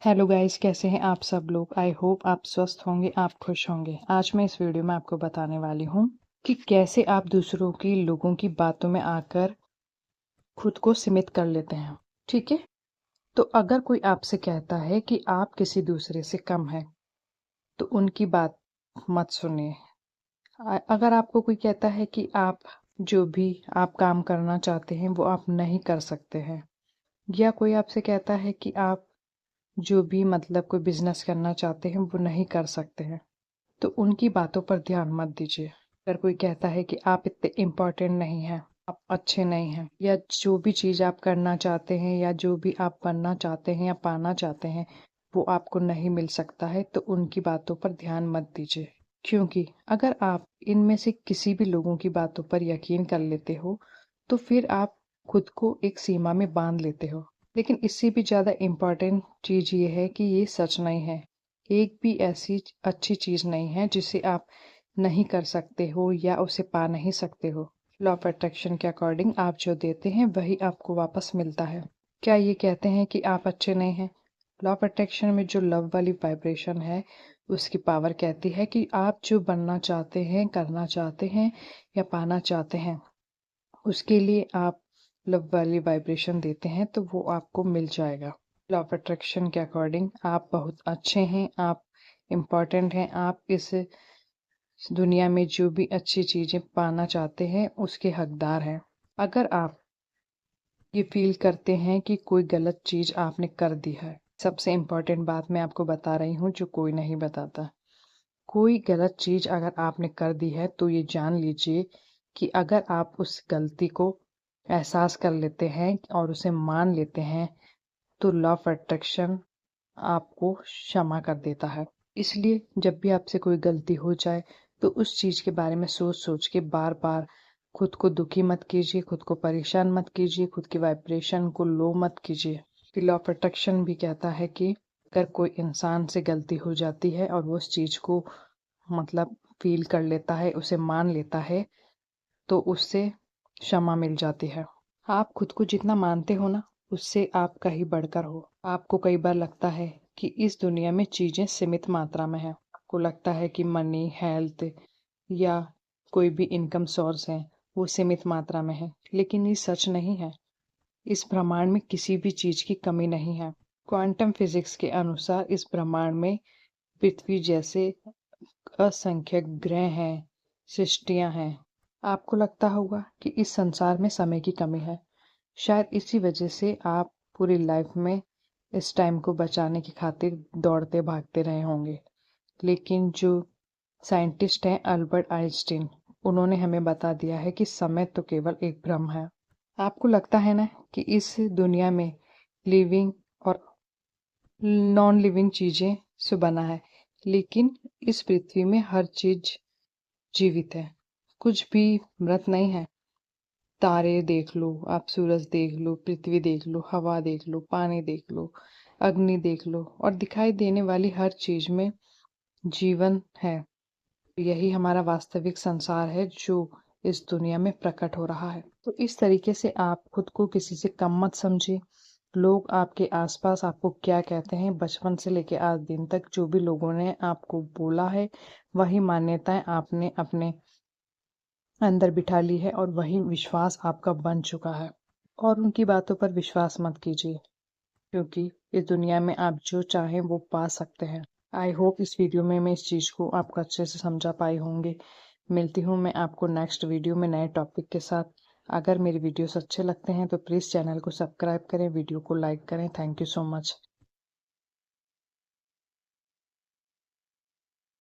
Hello guys, कैसे हैं आप सब लोग। आई होप आप स्वस्थ होंगे, आप खुश होंगे। आज मैं इस वीडियो में आपको बताने वाली हूँ कि कैसे आप दूसरों की लोगों की बातों में आकर खुद को सीमित कर लेते हैं। ठीक है, तो अगर कोई आपसे कहता है कि आप किसी दूसरे से कम है तो उनकी बात मत सुनिए। अगर आपको कोई कहता है कि आप जो भी आप काम करना चाहते हैं वो आप नहीं कर सकते हैं, या कोई आपसे कहता है कि आप जो भी मतलब कोई बिजनेस करना चाहते हैं वो नहीं कर सकते हैं, तो उनकी बातों पर ध्यान मत दीजिए। अगर कोई कहता है कि आप इतने इम्पोर्टेंट नहीं हैं, आप अच्छे नहीं हैं, या जो भी चीज़ आप करना चाहते हैं या जो भी आप बनना चाहते हैं या पाना चाहते हैं वो आपको नहीं मिल सकता है, तो उनकी बातों पर ध्यान मत दीजिए। क्योंकि अगर आप इनमें से किसी भी लोगों की बातों पर यकीन कर लेते हो तो फिर आप खुद को एक सीमा में बांध लेते हो। लेकिन इससे भी ज़्यादा इम्पोर्टेंट चीज़ ये है कि ये सच नहीं है। एक भी ऐसी अच्छी चीज़ नहीं है जिसे आप नहीं कर सकते हो या उसे पा नहीं सकते हो। लॉ ऑफ अट्रैक्शन के अकॉर्डिंग आप जो देते हैं वही आपको वापस मिलता है। क्या ये कहते हैं कि आप अच्छे नहीं हैं? लॉ ऑफ अट्रैक्शन में जो लव वाली वाइब्रेशन है उसकी पावर कहती है कि आप जो बनना चाहते हैं, करना चाहते हैं या पाना चाहते हैं, उसके लिए आप लव वाली वाइब्रेशन देते हैं तो वो आपको मिल जाएगा। लॉ ऑफ अट्रैक्शन के अकॉर्डिंग आप बहुत अच्छे हैं, आप इम्पॉर्टेंट हैं, आप इस दुनिया में जो भी अच्छी चीज़ें पाना चाहते हैं उसके हकदार हैं। अगर आप ये फील करते हैं कि कोई गलत चीज़ आपने कर दी है, सबसे इम्पोर्टेंट बात मैं आपको बता रही हूँ जो कोई नहीं बताता। कोई गलत चीज़ अगर आपने कर दी है तो ये जान लीजिए कि अगर आप उस गलती को एहसास कर लेते हैं और उसे मान लेते हैं तो लॉ ऑफ अट्रैक्शन आपको क्षमा कर देता है। इसलिए जब भी आपसे कोई गलती हो जाए तो उस चीज़ के बारे में सोच सोच के बार बार खुद को दुखी मत कीजिए, खुद को परेशान मत कीजिए, खुद की वाइब्रेशन को लो मत कीजिए। फिर लॉ ऑफ अट्रैक्शन भी कहता है कि अगर कोई इंसान से गलती हो जाती है और वो उस चीज़ को मतलब फील कर लेता है, उसे मान लेता है, तो उससे क्षमा मिल जाती है। आप खुद को जितना मानते हो ना, उससे आप कहीं बढ़कर हो। आपको कई बार लगता है कि इस दुनिया में चीज़ें सीमित मात्रा में हैं। आपको लगता है कि मनी, हेल्थ या कोई भी इनकम सोर्स है, वो सीमित मात्रा में है। लेकिन ये सच नहीं है। इस ब्रह्मांड में किसी भी चीज़ की कमी नहीं है। क्वांटम फिजिक्स के अनुसार इस ब्रह्मांड में पृथ्वी जैसे असंख्य ग्रह हैं, सृष्टियाँ हैं। आपको लगता होगा कि इस संसार में समय की कमी है। शायद इसी वजह से आप पूरी लाइफ में इस टाइम को बचाने की खातिर दौड़ते भागते रहे होंगे। लेकिन जो साइंटिस्ट हैं अल्बर्ट आइंस्टीन, उन्होंने हमें बता दिया है कि समय तो केवल एक भ्रम है। आपको लगता है ना कि इस दुनिया में लिविंग और नॉन लिविंग चीज़ें से बना है, लेकिन इस पृथ्वी में हर चीज़ जीवित है, कुछ भी मृत नहीं है। तारे देख लो, आप सूरज देख लो, पृथ्वी देख लो, हवा देख लो, पानी देख लो, अग्नि देख लो, और दिखाई देने वाली हर चीज में जीवन है। यही हमारा वास्तविक संसार है जो इस दुनिया में प्रकट हो रहा है। तो इस तरीके से आप खुद को किसी से कम मत समझिए। लोग आपके आसपास आपको क्या कहते हैं, बचपन से लेके आज दिन तक जो भी लोगों ने आपको बोला है वही मान्यताएं आपने अपने अंदर बिठा ली है और वही विश्वास आपका बन चुका है। और उनकी बातों पर विश्वास मत कीजिए, क्योंकि इस दुनिया में आप जो चाहें वो पा सकते हैं। आई होप इस वीडियो में मैं इस चीज़ को आपको अच्छे से समझा पाई होंगे। मिलती हूँ मैं आपको नेक्स्ट वीडियो में नए टॉपिक के साथ। अगर मेरे वीडियोस अच्छे लगते हैं तो प्लीज़ चैनल को सब्सक्राइब करें, वीडियो को लाइक करें। Thank you so much.